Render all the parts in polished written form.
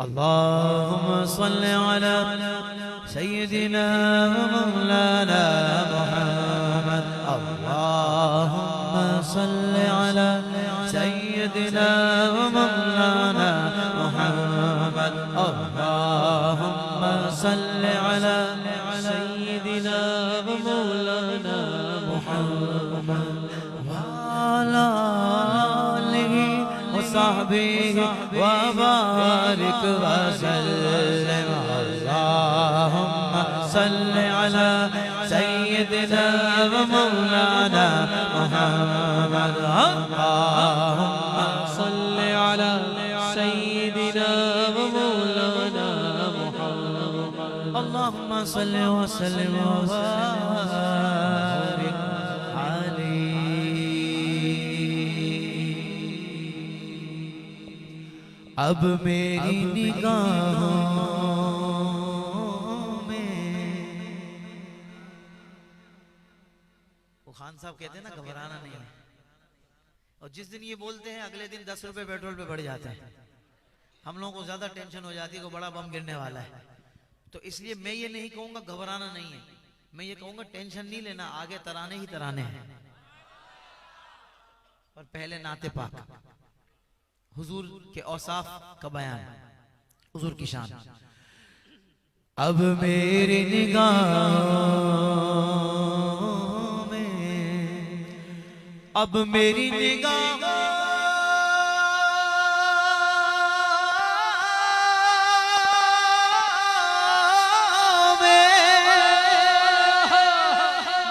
अल्लाहुम्मा सल्लि अला सय्यिदिना व मौलाना मुहम्मद। अल्लाहुम्मा सल्लि अला सय्यिदिना व मौलाना मुहम्मद। अल्लाहुम्मा सल्लि अला सय्यिदिना व मौलाना मुहम्मद व अला आलिहि व सहबिहि व बारिक व सल्लिम। अल्लाहुम्मा सल्लि अला सय्यिदिना व मौलाना मुहम्मद। अल्लाहुम्मा सल्लि अला सय्यिदिना व मौलाना मुहम्मद। अल्लाहुम्मा सल्लि व सल्लिम व बारिक अब मेरी निगाहों में, वो खान साहब कहते हैं ना घबराना नहीं है, और जिस दिन ये बोलते हैं अगले दिन 10 रुपए पेट्रोल पे बढ़ जाते हैं। हम लोगों को ज्यादा टेंशन हो जाती है कि बड़ा बम गिरने वाला है। तो इसलिए मैं ये नहीं कहूंगा घबराना नहीं है, मैं ये कहूंगा टेंशन नहीं लेना, आगे तराने ही तराने हैं। और पहले नाते पाक हुजूर के औसाफ का बयान, हुजूर की शान। अब मेरी निगाहों में, अब मेरी निगाहों में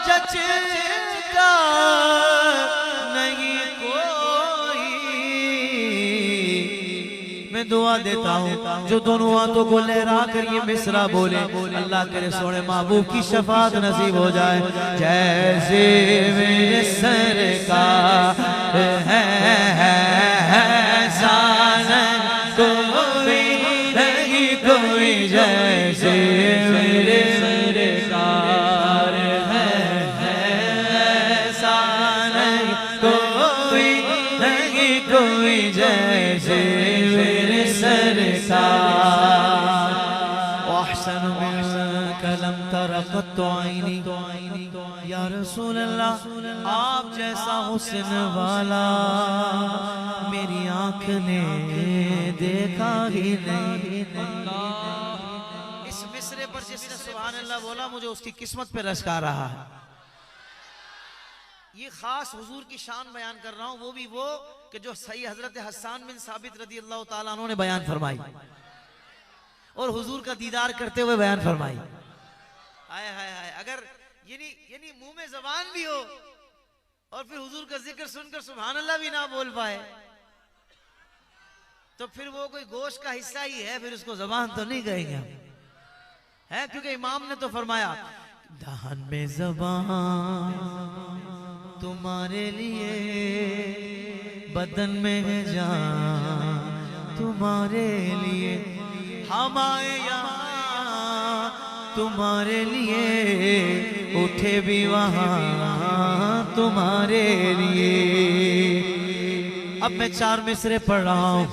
जचका नहीं कोई। मैं दुआ देता हूँ जो दोनों हाथों को लहरा कर ये मिसरा बोले, अल्लाह करे सोने महबूब की शफाअत नसीब हो जाए। जैसे मेरे सरकार है कोई नहीं कोई, जैसे मेरे सरकार है कोई नहीं कोई, जैसे कलम तरक़त आईनी। या रसूल अल्लाह आप जैसा हुस्न वाला मेरी आंख ने देखा ही नहीं। इस मिसरे पर जिसने सुभान अल्लाह बोला मुझे उसकी किस्मत पे रश्क आ रहा है। ये खास हुजूर की शान बयान कर रहा हूं, वो भी वो कि जो सही हजरत हसन बिन साबित रदी अल्लाह ताला अन्हु ने बयान फरमाई और हुजूर का दीदार करते हुए बयान फरमाई। हाय हाय हाय, अगर यानी मुंह में जबान भी हो और फिर हुजूर का जिक्र सुनकर सुभान अल्लाह भी ना बोल पाए तो फिर वो कोई गोश्त का हिस्सा ही है, फिर उसको जबान तो नहीं कहेंगे हम, है? क्योंकि इमाम ने तो फरमाया दहन में जबान तुम्हारे लिए, बदन में है जान तुम्हारे लिए, हम आए यहाँ तुम्हारे लिए, उठे भी वहाँ तुम्हारे लिए। अब मैं 4 मिसरे पढ़ रहा हूँ,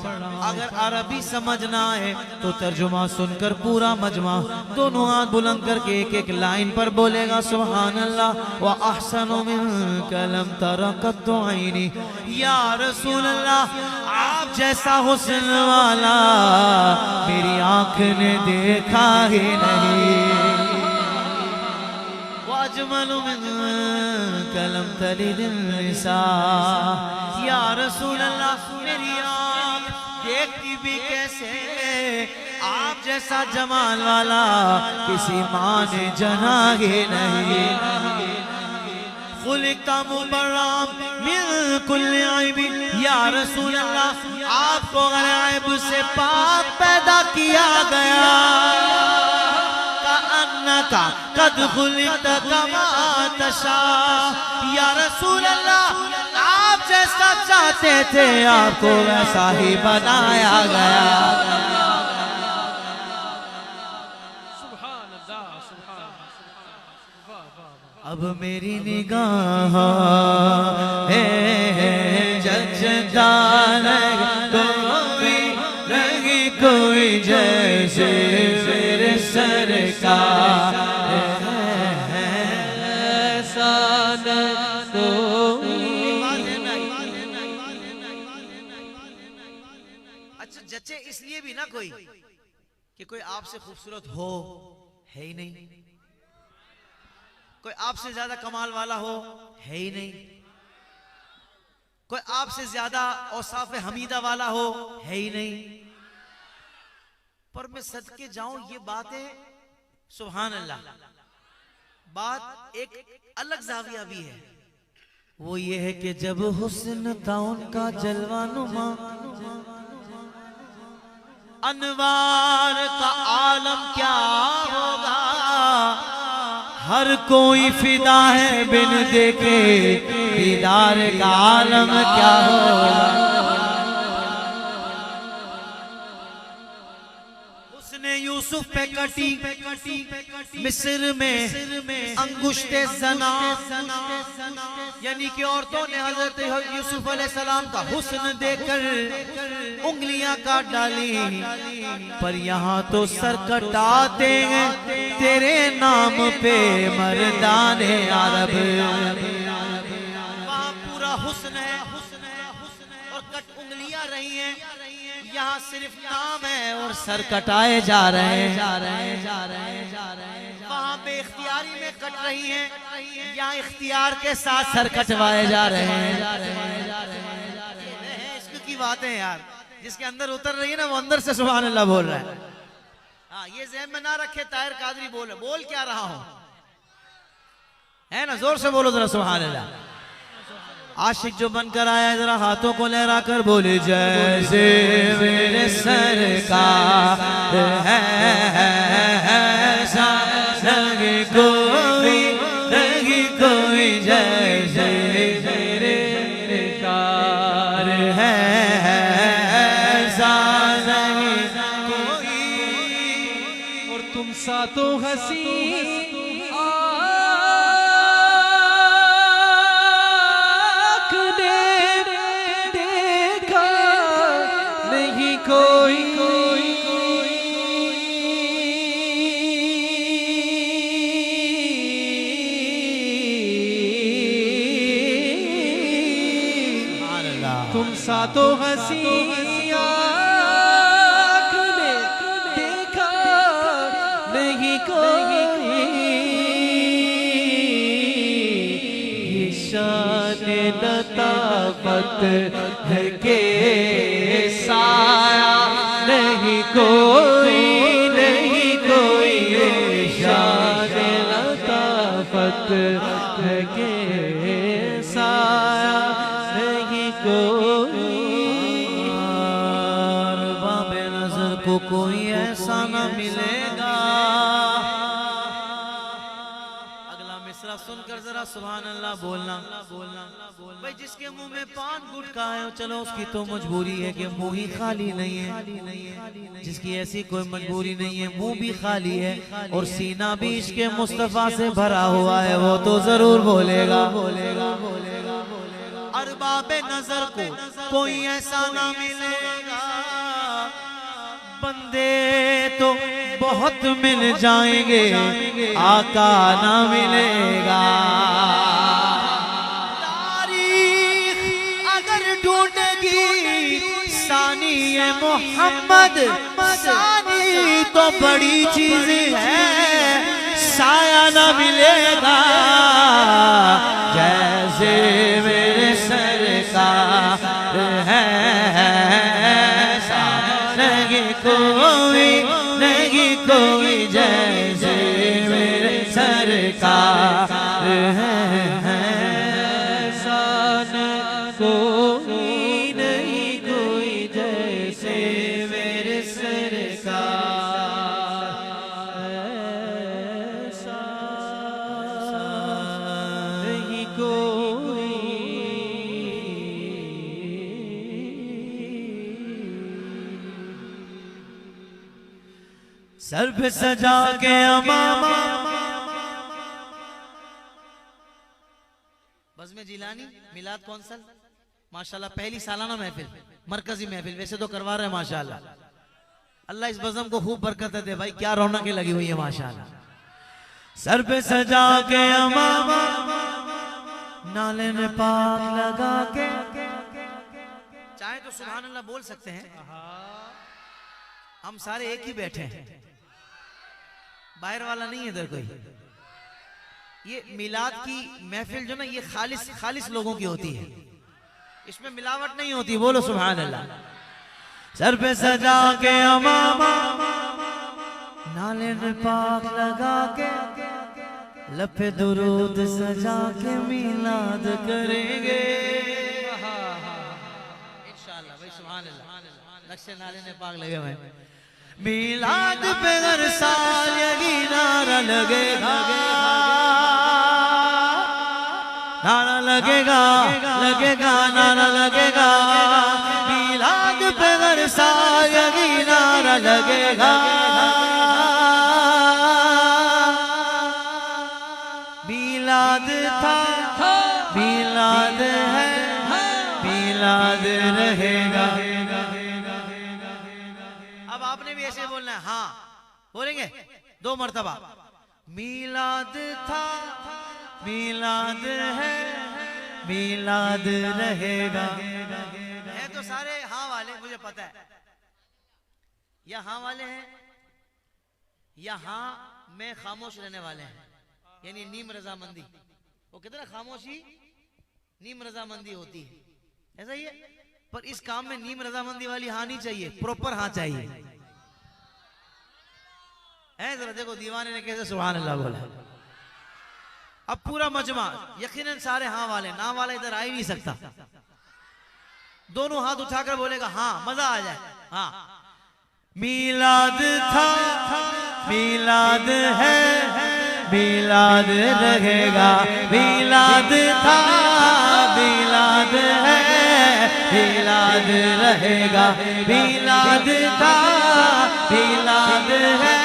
अगर अरबी समझना है तो तर्जुमा सुनकर पूरा मजमा दोनों हाथ बुलंद करके एक एक लाइन पर बोलेगा सुभान अल्लाह। व अहसनु मिनका लम तरक़त आईनी। या रसूल अल्लाह आप जैसा हुस्न वाला मेरी आंख ने देखा ही नहीं। वाजमलु मिनका लम तलिद निसा। या रसूल अल्लाह मेरी आँख देखती भी कैसे, आप जैसा जमाल वाला किसी माँ ने जना ही नहीं। खुलिक़्ता मुबर्रअम मिन कुल्लि ऐबी। या रसूल अल्लाह आपको हर ऐब से पाक पैदा किया गया। कअन्नका कद खुलिक़्ता कमा तशा। या रसूल अल्लाह आप जैसा चाहते थे आपको वैसा ही बनाया गया। अब मेरी निगाह जचदा कोई नहीं कोई जैसे मेरे सरकार, ऐसा न कोई। अच्छा जचे इसलिए भी ना कोई कि कोई आपसे खूबसूरत हो, है ही नहीं। कोई आपसे ज्यादा कमाल वाला हो, है ही नहीं। कोई आपसे ज्यादा औसाफ हमीदा वाला हो, है ही नहीं। पर मैं सदके जाऊं, ये बातें सुभान अल्लाह, बात एक अलग जाविया भी है। वो ये है कि जब हुस्न था उनका जलवा नुमा, अनवार का आलम क्या होगा। हर कोई फिदा है बिन देखे, दीदार का आलम क्या होगा। उसने यूसुफ पे कटी मिस्र में अंगुश्ते जना, यानी कि औरतों ने हजरत यूसुफ अलैहिस्सलाम का हुस्न देखकर उंगलियां काट डाली। पर यहाँ तो सर कटाते हैं तेरे नाम पे मर्दाने अरब। वहाँ पूरा हुस्न है और कट उंगलियां रही हैं, यहाँ सिर्फ नाम है और सर कटाए जा रहे हैं। वहाँ पे इख्तियारी में कट रही हैं, यहाँ इख्तियार के साथ सर कटवाए जा रहे हैं। इश्क की बातें यार, जिसके अंदर उतर रही है ना वो अंदर से सुभान अल्लाह बोल रहा है। हाँ ये ज़हन में ना रखे ताहिर कादरी बोल क्या रहा हूं, है ना। जोर से बोलो जरा सुभान अल्लाह। आशिक जो बनकर आया है जरा हाथों को लहरा कर बोले जैसे मेरे सरकार है, ऐसा नहीं कोई जैसे मेरे सरकार है, ऐसा नहीं कोई। और तुम सा तो हंसी तुम सा तो हंसी आँख ने देखा नहीं कोई। ये शान लताफत है के साया नहीं कोई, नहीं कोई। ये शान लताफत है के साया नहीं कोई। बाबे नजर को कोई ऐसा न मिलेगा। अगला मिसरा सुनकर जरा सुभान अल्लाह बोलना। भाई जिसके मुंह में पान गुटखा है चलो उसकी तो मजबूरी है कि मुंह ही खाली नहीं है। जिसकी ऐसी कोई मजबूरी नहीं है, मुंह भी खाली है और सीना भी इसके मुस्तफा से भरा हुआ है, वो तो जरूर बोलेगा। अरबाबे नजर को कोई ऐसा ना मिलेगा। बंदे तो बहुत मिल जाएंगे, आका ना मिलेगा। तारीख अगर ढूंढेगी सानी ये मोहम्मद, सानी तो बड़ी चीज है, साया ना मिलेगा जैसे मेरे सरकार है, ऐसा नहीं कोई जैसे मेरे सरकार है, ऐसा कोई नहीं कोई जैसे मेरे सरकार। ऐसा नहीं कोई। सर पे सजा के अमामा बज़्म जिलानी मिलाद कौंसल माशाल्लाह पहली सालाना महफिल, मरकजी महफिल, वैसे तो करवा रहे हैं माशाल्लाह। अल्लाह इस बज़म को खूब बरकत दे भाई, क्या रौनकें लगी हुई है माशाअल्लाह। सर पे सजा के अमामा, नाले में पाक लगा के, चाहे तो सुभान अल्लाह बोल सकते हैं, हम सारे एक ही बैठे हैं, बाहर वाला नहीं है इधर कोई। ये मिलाद की महफिल जो ना ये खालिस लोगों की होती है, इसमें मिलावट नहीं होती। बोलो सुभान अल्लाह। सर पे सजा के अमामा, नाले में पाक लगा के, लपे दुरूद सजा के मिलाद करेंगे इंशाअल्लाह भाई। सुभान अल्लाह। नक्शे नाले ने पाक लगे हुए, मिलाद पे हर साल यही नारा लगेगा, नारा लगेगा, लगेगा नारा लगेगा, मिलाद पे हर साल यही नारा लगेगा। मिलाद था, मिलाद है, मिलाद रहेगा। अब आपने भी ऐसे बोलना है, हाँ बोलेंगे 2 मर्तबा। मिलाद था, मिलाद है, मिलाद रहेगा। है तो सारे हाँ वाले, मुझे पता है, या हाँ वाले हैं या हाँ में खामोश रहने वाले हैं, यानी नीम रजामंदी। वो कहते ना खामोशी नीम रजामंदी होती है, ऐसा ही है। पर इस काम में नीम रजामंदी वाली हाँ नहीं चाहिए, प्रॉपर हाँ चाहिए। है जरा देखो दीवाने ने कैसे सुभान अल्लाह बोला। अब पूरा मजमा यकीनन सारे हाँ वाले, ना वाला इधर आ ही नहीं सकता। दोनों हाथ उठाकर बोलेगा हाँ, मजा आ जाए। हाँ, मिलाद था, मिलाद है, मिलाद रहेगा। मिलाद था, मिलाद है, मिलाद रहेगा। मिलाद था, मिलाद है,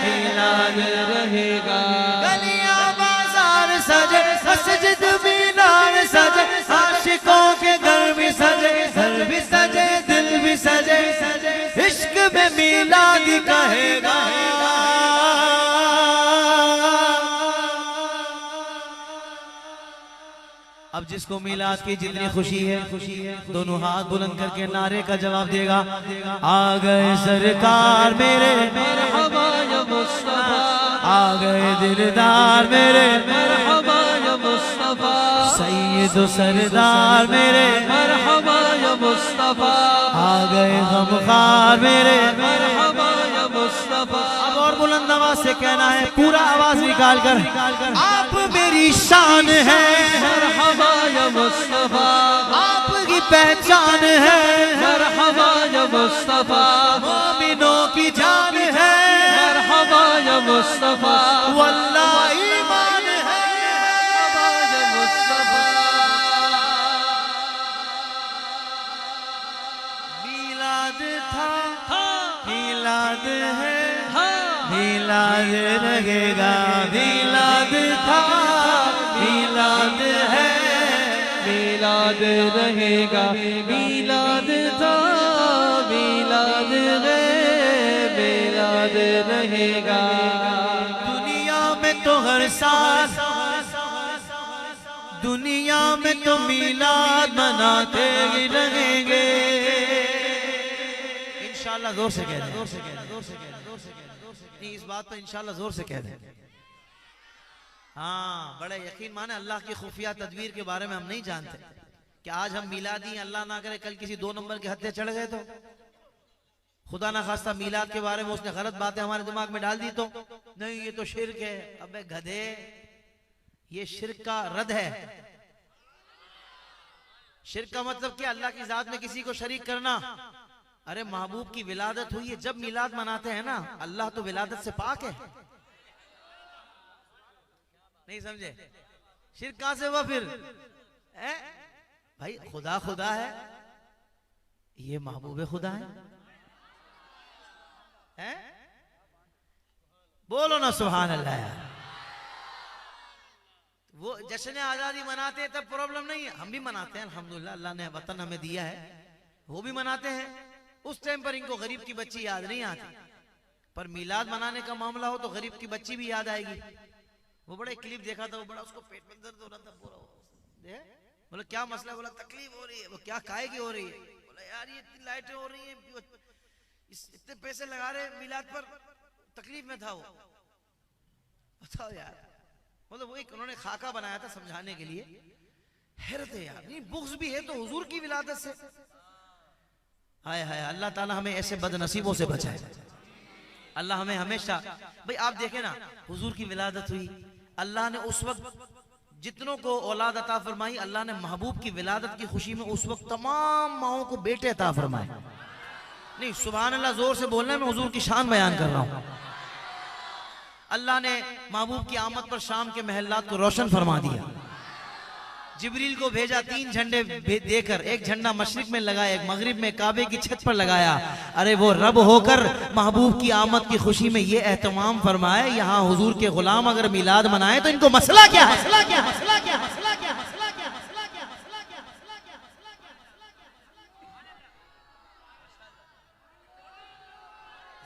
मिलाद रहेगा। गलियां बाजार सजे, मस्जिद मीनार सजे, आशिकों के घर भी सजे, घर भी सजे, दिल भी सजे, इश्क में मिलाद कहेगा। अब जिसको मिलाद की जितनी खुशी है, दोनों हाथ बुलंद करके नारे का जवाब देगा। आ गए सरकार मेरे, मरहबा या मुस्तफा, आ गए दिलदार मेरे, मरहबा या मुस्तफा, सैयद सरदार मेरे, मरहबा या मुस्तफा, आ गए गमखार मेरे, मरहबा या मुस्तफा। अब और बुलंद आवाज से कहना है, पूरा आवाज निकाल कर, आप मेरी शान है, मरहबा या मुस्तफा, आपकी पहचान है, मरहबा या मुस्तफा, मोमिनों की जान है, मरहबा या मुस्तफा, वल्लाह ईमान है, मरहबा या मुस्तफा। मिलाद था, मिलाद है, हाँ, मिलाद रहेगा। मिलाद था, मिलाद है, मिलाद रहेगा। मिलाद था, मिलाद है, मिलाद रहेगा। दुनिया में तो हर साल, दुनिया में तो मिलाद मनाते ही रहेंगे इंशाल्लाह। जोर से कह दें, जोर से कह दें, जोर से कह दें, जोर से कह दें, जोर से नहीं, इस बात पर इंशाल्लाह जोर से कह दें। हाँ, बड़े यकीन माने अल्लाह की खुफिया तदबीर के बारे में हम नहीं जानते कि आज हम मिलादी, अल्लाह ना करे कल किसी 2 नंबर के हत्थे चढ़ गए तो, खुदा ना खास्ता मिलाद के बारे में उसने गलत बातें हमारे दिमाग में डाल दी तो, नहीं ये तो शिर्क है। अबे गधे, ये शिर्क का रद है। शिर्क का मतलब क्या? अल्लाह की जात में किसी को शरीक करना। अरे महबूब की विलादत हुई है, जब मिलाद मनाते हैं ना, अल्लाह तो विलादत से पाक है। नहीं समझे? शिर्क कहां से हुआ फिर? भाई खुदा खुदा है, ये महबूब खुदा है? बोलो ना सुभान अल्लाह। वो जश्न आजादी मनाते हैं तब प्रॉब्लम नहीं है, हम भी मनाते हैं अल्हम्दुलिल्लाह। अल्लाह ने वतन हमें दिया है, वो भी मनाते हैं। उस टाइम पर इनको गरीब की बच्ची याद नहीं आती, पर मिलाद मनाने का मामला हो तो गरीब की बच्ची भी याद आएगी। वो बड़ा क्लिप देखा था, वो बड़ा उसको पेट में दर्द हो रहा था पूरा, बोला क्या मसला, बोला तकलीफ हो रही है। वो क्या काहे की हो रही है? बोला यार ये इतनी लाइटें हो रही हैं, इतने पैसे लगा रहे मिलाद पर, तकलीफ में था वो। बताओ यार, मतलब वो एक उन्होंने खाका बनाया था समझाने के लिए। हैरत है यार, नहीं बुग़्ज़ भी है तो हुजूर की विलादत से। हाय हाय, अल्लाह ताला हमें ऐसे बदनसीबों से बचाए। अल्लाह हमें हमेशा, भाई आप देखें ना, हुजूर की विलादत हुई, अल्लाह ने उस वक्त जितनों को औलाद अता फरमाई, अल्लाह ने महबूब की विलादत की खुशी में उस वक्त तमाम माओं को बेटे अता फरमाए। नहीं सुभान अल्लाह जोर से बोलना है, मैं हुजूर की शान बयान कर रहा हूं। अल्लाह ने महबूब की आमद पर शाम के महल्लात को रोशन फरमा दिया। जिब्रील को भेजा 3 झंडे देकर, एक झंडा मशरिक में लगाया, एक मगरिब में काबे की छत पर लगाया। अरे वो रब होकर महबूब की आमद की खुशी में ये एहतमाम फरमाए, यहाँ हुजूर के गुलाम अगर मिलाद मनाए तो इनको मसला क्या है?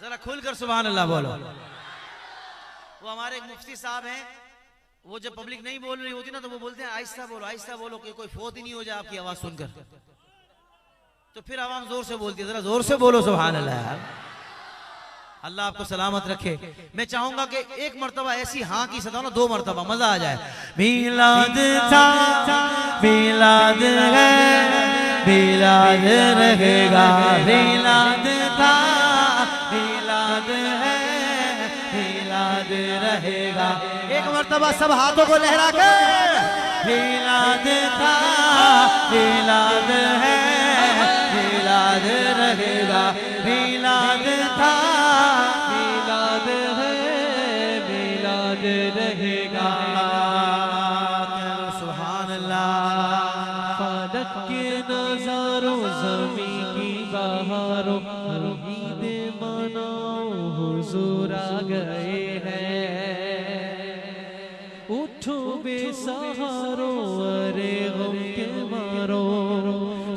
जरा खुलकर सुभान अल्लाह बोलो। वो हमारे एक मुफ्ती साहब हैं, वो जब पब्लिक नहीं बोल रही होती ना तो वो बोलते हैं आहिस्ता बोलो कि कोई फोत ही नहीं हो जाए आपकी आवाज सुनकर। तो फिर आवाम जोर से बोलती है, जरा जोर से बोलो सुभान अल्लाह यार। अल्लाह आपको सलामत रखे। मैं चाहूंगा कि एक मर्तबा ऐसी हाँ की सदा ना, 2 मर्तबा मजा आ जाए। मिलाद था, मिलाद है, मिलाद रहेगा, मिलाद था, मिलाद है, मिलाद रहेगा। एक मर्तबा सब हाथों को लहरा कर, मिलाद था, मिलाद है, मिलाद रहेगा, मिलाद था, मिलाद है, मिलाद रहेगा। सुभान अल्लाह। फादक के नजारों, ज़मीं की बहारों, ईद मनाओ हुजूर आ गए हैं। उठो बेसहारो, अरे गम के मारो,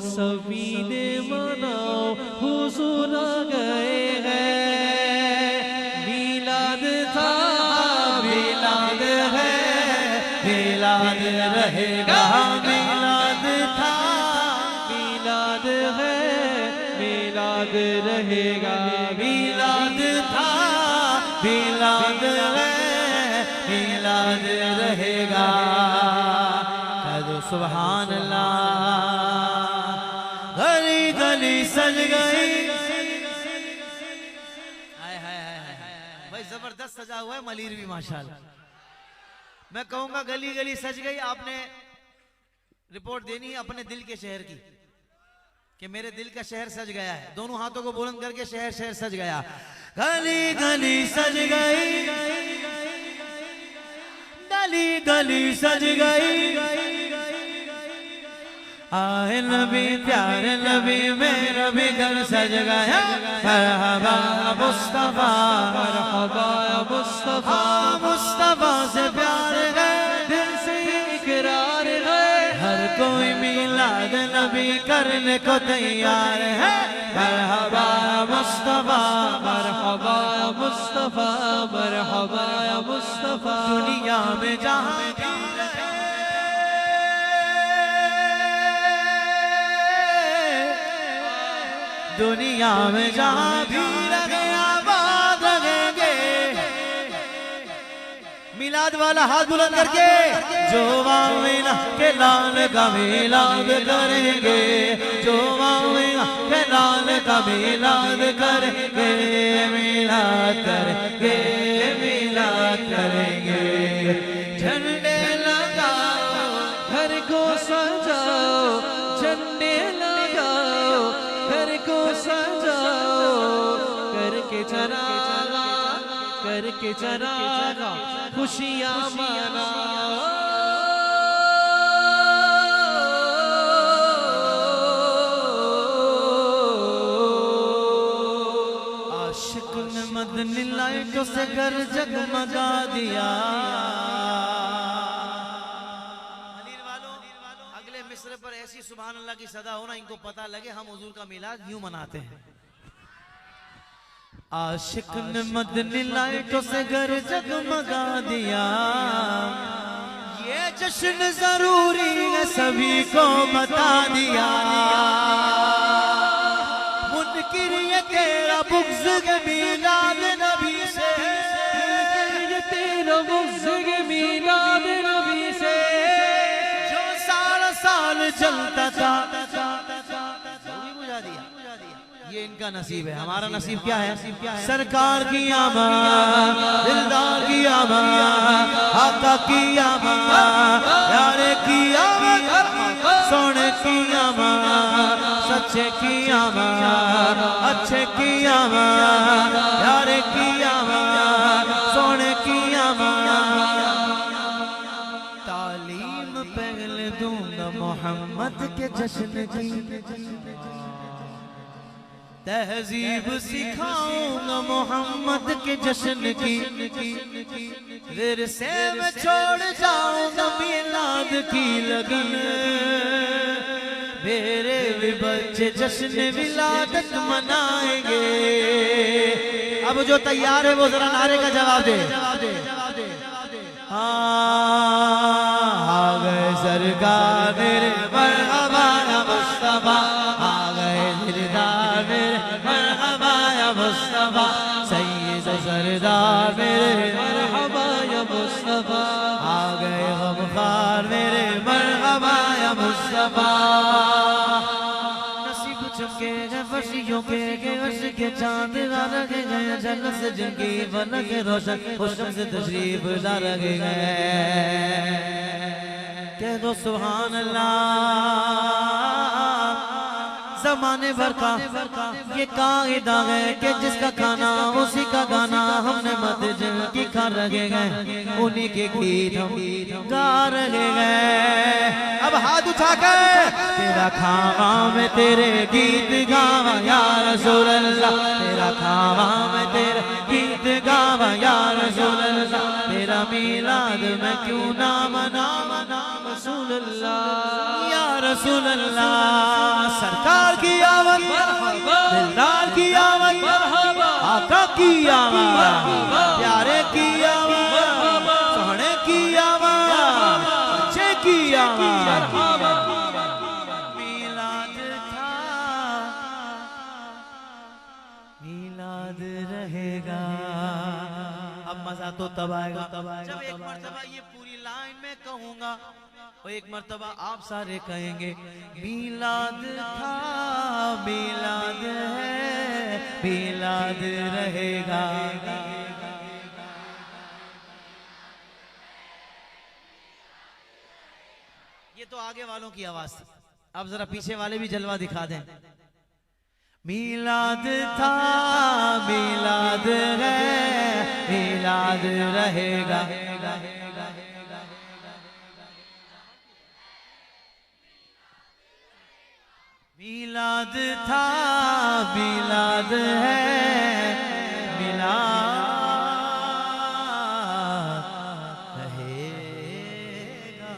सबीद मनाओ हुजूर आ गए हैं। मिलाद था, मिलाद है, मिलाद रहेगा, मिलाद था, मिलाद है, मिलाद रहेगा, मिलाद था, मिलाद है, मिलाद रहेगा। कह दो सुभान अल्लाह। गली गली सज गई। हाय हाय हाय भाई, जबरदस्त सजा हुआ है मलीर भी माशाल्लाह। मैं कहूंगा गली गली सज गई। आपने रिपोर्ट देनी है अपने दिल के शहर की, कि मेरे दिल का शहर सज गया है। दोनों हाथों को बुलंद करके शहर शहर सज गया। गली गली सज गई, गली गली सज गई। आए नबी प्यारे नबी, मेरा भी घर सज गया। मरहबा मुस्तफा, मरहबा मुस्तफा, मुस्तफा से प्यार है, दिल से इकरार है। हर कोई मिलाद नबी करने को तैयार है। मरहबा मुस्तफा, मरहबा मुस्तफा, मरहबा मुस्तफा। दुनिया में जहां भी रहे, दुनिया में जहां भी रहे आबाद रहेंगे। मिलाद वाला हाथ बुलंद करके, जो मामिना के लाल का मिलाद करेंगे, जो मामिना के लाल का मिलाद करेंगे, मिलाद करेंगे, मिलाद करेंगे। झंडे लगाओ, घर को सजाओ, झंडे लगाओ, घर को सजाओ, करके चरागा, करके चरागा, खुशियाँ मनाओ। आशिक ने मदनी लाइटों से घर जगमगा दिया। अगले मिस्र पर ऐसी सुभान अल्लाह की सदा हो ना, इनको पता लगे हम हुजूर का मिलाद यूं मनाते हैं। आशिक ने मदनी लाइटों से घर जगमगा दिया। ये जश्न जरूरी है सभी को बता दिया। मुनकिर ये तेरा बुग़्ज़ के मीलाद नबी से, ये तेरा बुग़्ज़ के मीलाद नबी से, जो सारा साल चलता था बुझा दिया। ये इनका नसीब है। हमारा नसीब क्या है? सरकार की आमद, दिलदार की आमद, आका की आमद, यारे की आमद, सोने की आमद, सच्चे की आमद, अच्छे की आमद, यारे की आमद, सोने की आमद। तालीम पहले दूंगा मोहम्मद के जश्न की, तहजीब सिखाऊंगा मोहम्मद के जश्न की। फिर से मैं छोड़ जाऊंगा मिलाद की लगन, मेरे भी बच्चे जश्न विलादत मनाएंगे। अब जो तैयार है वो जरा नारे का जवाब दे। आ गए सरकार मेरे मरहबा या मुस्तफा, आ गए दिलदार मेरे मरहबा या मुस्तफा, सैयद सरदार मेरे मरहबा या मुस्तफा, आ गए गमखार मेरे मरहबा या मुस्तफा। नसीब चमके गए फर्शियों के वश के चांद लगे गए, जन्नत से जिनकी बनक रोशन हुस्न से तशरीफ ला लगे गए। कह दो सुभान अल्लाह। ज़माने भर का ये कायदा है कि जिसका खाना उसी का गाना, हमने मत जिनकी खा रहे गए उन्हीं के गीत हम गा रहे गए। अब हाथ उठाकर तेरा खावा में तेरे गीत गावा या रसूल अल्लाह, तेरा खावा में तेरे गीत गावा या रसूल अल्लाह, तेरा मिलाद में क्यों ना मनावा रसूल अल्लाह या रसूल अल्लाह। सरकार की आमद, दिलदार की आमद, आका की आमद, प्यारे की आमद, सोहने की आमद, अच्छे की आमद। मिलाद था मिलाद रहेगा। अब मजा तो तब आएगा जब एक मर्तबा ये पूरी लाइन में कहूंगा और एक मर्तबा आप सारे कहेंगे मिलाद था मिलाद है मिलाद रहेगा। ये तो आगे वालों की आवाज थी, अब जरा पीछे वाले भी जलवा दिखा दें। मिलाद था मिलाद है मिलाद रहेगा। मिलाद था मिलाद है मिलाद रहेगा।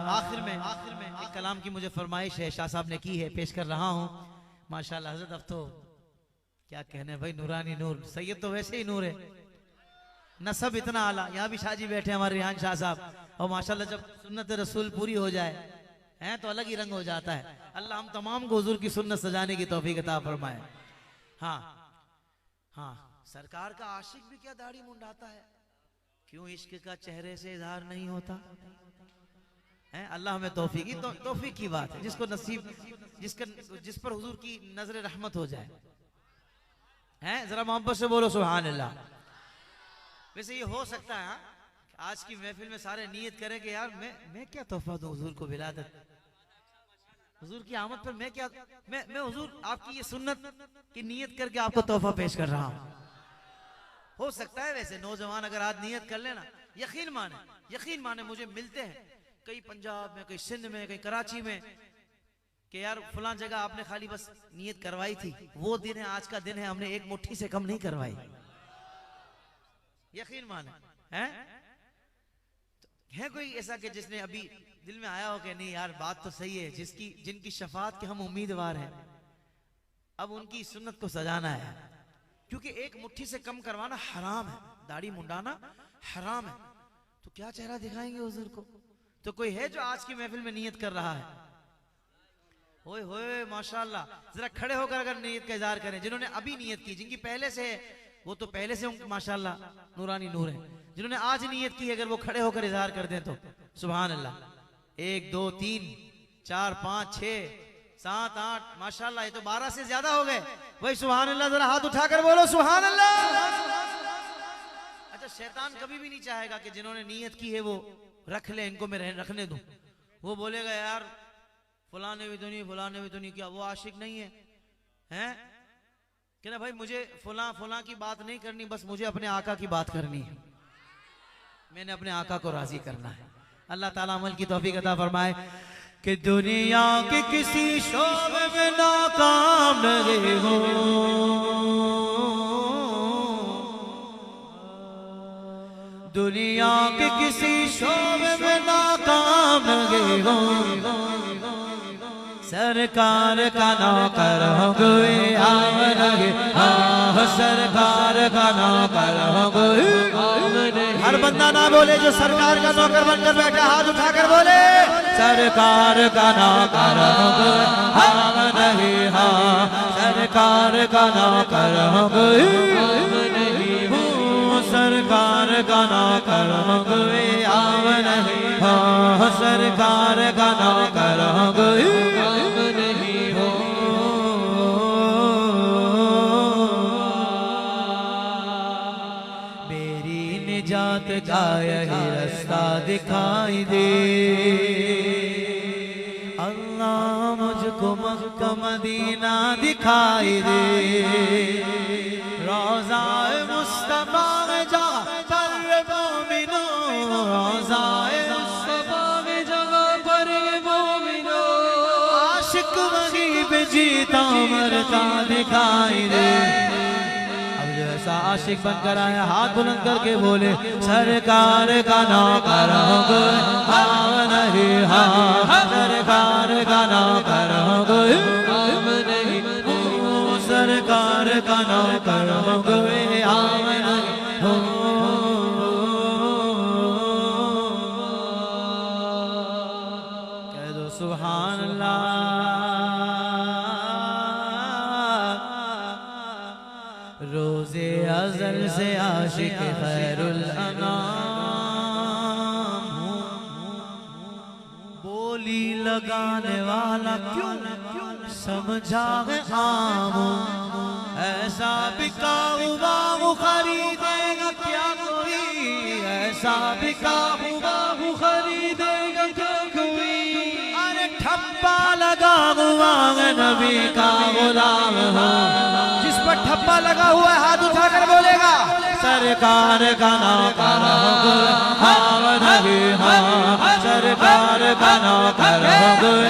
आखिर में एक कलाम की मुझे फरमाइश है, शाह साहब ने की है, पेश कर रहा हूँ। माशाल्लाह हजरत, अब तो क्या कहने भाई, नूरानी नूर। सैयद तो वैसे ही नूर है, नसब इतना आला। यहाँ भी शाह जी बैठे हमारे रिहान शाह साहब, और माशाल्लाह जब सुन्नत रसूल पूरी हो जाए हैं तो अलग ही रंग हो जाता है। अल्लाह हम तमाम को हुजूर की सुन्नत सजाने की तौफीक अता फरमाए। हाँ हाँ, सरकार का आशिक भी क्या दाढ़ी मुंडाता है, क्यों इश्क का चेहरे से इजहार नहीं होता है। अल्लाह हमें तौफीक, तो तौफीक की बात है, जिसको नसीब, जिस पर हुजूर की नजर रहमत हो जाए हैं। जरा मोहब्बत से बोलो सुभान अल्लाह। वैसे ये हो सकता है आज की महफिल में सारे नियत करें कि यार मैं क्या तोहफा दूं हुजूर को, विलादत हुजूर की आमद पर मैं क्या, मैं हुजूर आपकी ये सुन्नत की नियत करके आपको तोहफा पेश कर रहा हूं। हो सकता है वैसे नौजवान अगर आज नियत कर लेना, यकीन माने मुझे मिलते हैं कई पंजाब में, कई सिंध में, कई कराची में, कि यार फलां जगह आपने खाली बस नियत करवाई थी, वो दिन है, आज का दिन है, हमने एक मुट्ठी से कम नहीं करवाई। यकीन माने है कोई ऐसा कि जिसने अभी दिल में आया हो कि नहीं यार बात तो सही है, जिनकी शफात के हम उम्मीदवार हैं, अब उनकी सुन्नत को सजाना है, क्योंकि एक मुट्ठी से कम करवाना हराम है, दाढ़ी मुंडाना हराम है। तो क्या चेहरा दिखाएंगे हुजूर को? तो कोई है जो आज की महफिल में नियत कर रहा है? होए होए माशाल्लाह, जरा खड़े होकर अगर नियत का इजहार करें। जिन्होंने अभी नियत की, जिनकी पहले से है, वो तो पहले से माशाल्लाह नूरानी नूर है। जिन्होंने आज नियत की, अगर वो खड़े होकर इजहार कर दें तो सुभान अल्लाह। 1 2 3 4 5 6 7 8 माशाल्लाह, ये तो 12 से ज्यादा हो गए। वही सुभान अल्लाह, जरा हाथ उठाकर बोलो सुभान अल्लाह। अच्छा, शैतान कभी भी नहीं चाहेगा कि जिन्होंने नियत की है वो रख ले, इनको मैं रखने दूं। वो बोलेगा यार फलाने भी तो नहीं, फलाने भी तो नहीं, क्या वो आशिक नहीं है? हैं कि ना भाई, मुझे फला की बात नहीं करनी, बस मुझे अपने आका की बात करनी है, मैंने अपने आका को राजी करना है। अल्लाह ताला अमल की तौफीक अता फरमाए कि दुनिया के किसी शोबे में नाकाम रहे हो, दुनिया के किसी शोबे में नाकाम रहे हो, सरकार का नौकर हो गए आमनगे, हाँ सरकार का नौकर हो गए। हर बंदा ना बोले जो सरकार का नौकर बनकर बैठा, हाथ उठाकर बोले सरकार का नौकर हो गए आमनगे, हाँ सरकार का नौकर हो गए, सरकार का नौकर हो गए आमनगे, हाँ सरकार का नौकर हो गए। निजात का यही रास्ता दिखाई दे, अल्लाह मुझको मक्का मदीना दिखाई दे, रोज़ाए मुस्तफा में जा पर मोमिनो, रोज़ाए मुस्तफा में जगह पर मोमिनो, आशिक वहीं पे जीता मरता दिखाई दे। आशिक बनकर आया, हाथ बुलंद करके बोले सरकार का नौकर हो गए हम नहीं, हाँ सरकार का नौकर हो गए हम नहीं, सरकार का नौकर हो गए हम नहीं, कह दो सुभान अल्लाह। रोज़े अज़ल से आशिक खैरुल अनाम, बोली लगाने वाला क्यों समझा है आम, ऐसा बिका हुआ खरीदेगा क्या कोई, ऐसा बिका हुआ खरीदेगा क्या कोई, अरे ठप्पा लगा हुआ नबी का गुलाम हो, जिस पर ठप्पा लगा हुआ है हाथ उठाकर बोलेगा सरकार का नौकर हो गए हम नहीं, हाँ सरकार का नौकर हो गए